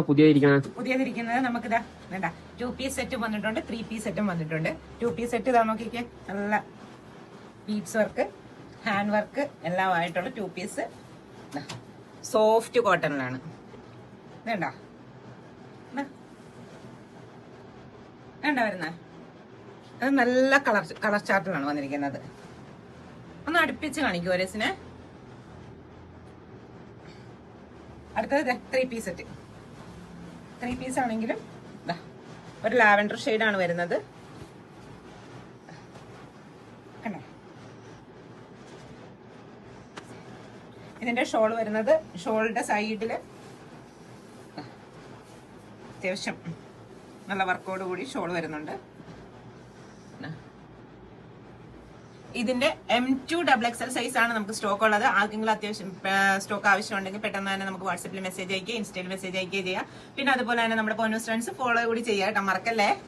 പുതിയതിരിക്കുന്നത് നമുക്കിതാ വേണ്ട 2 പീസ് സെറ്റും വന്നിട്ടുണ്ട്, 3 പീസ് സെറ്റും വന്നിട്ടുണ്ട്. 2 പീസ് സെറ്റ് ഇതാ നോക്കിക്കേ, നല്ല ബീഡ്സ് വർക്ക്, ഹാൻഡ് വർക്ക് എല്ലാം ആയിട്ടുള്ള 2 പീസ് സോഫ്റ്റ് കോട്ടണിലാണ്. വേണ്ട വേണ്ട വരുന്ന അത് നല്ല കളർ ചാർട്ടിലാണ് വന്നിരിക്കുന്നത്. ഒന്ന് അടുപ്പിച്ച് കാണിക്കൂ ഒരേസിനെ. അടുത്തത് 3 പീസ് സെറ്റ്. 3 പീസ് ആണെങ്കിലും ഒരു ലാവൻഡർ ഷെയ്ഡാണ് വരുന്നത്. കണ്ടോ, ഇതിന്റെ ഷോൾ വരുന്നത് ഷോളിന്റെ സൈഡില് അത്യാവശ്യം നല്ല വർക്കോട് കൂടി ഷോൾ വരുന്നുണ്ട്. ഇതിന്റെ M2 XXL സൈസ് ആണ് നമുക്ക് സ്റ്റോക്ക് ഉള്ളത്. ആർക്കെങ്കിലും അത്യാവശ്യം സ്റ്റോക്ക് ആവശ്യമുണ്ടെങ്കിൽ പെട്ടെന്ന് തന്നെ നമുക്ക് വാട്സപ്പിൽ മെസ്സേജ് അയക്കുക, ഇൻസ്റ്റയിൽ മെസ്സേജ് അയക്കുകയും ചെയ്യാം. പിന്നെ അതുപോലെ തന്നെ നമ്മുടെ പൊന്നൂസ് ഫ്രണ്ട്സ് ഫോളോ കൂടി ചെയ്യാം കേട്ടോ, മറക്കല്ലേ.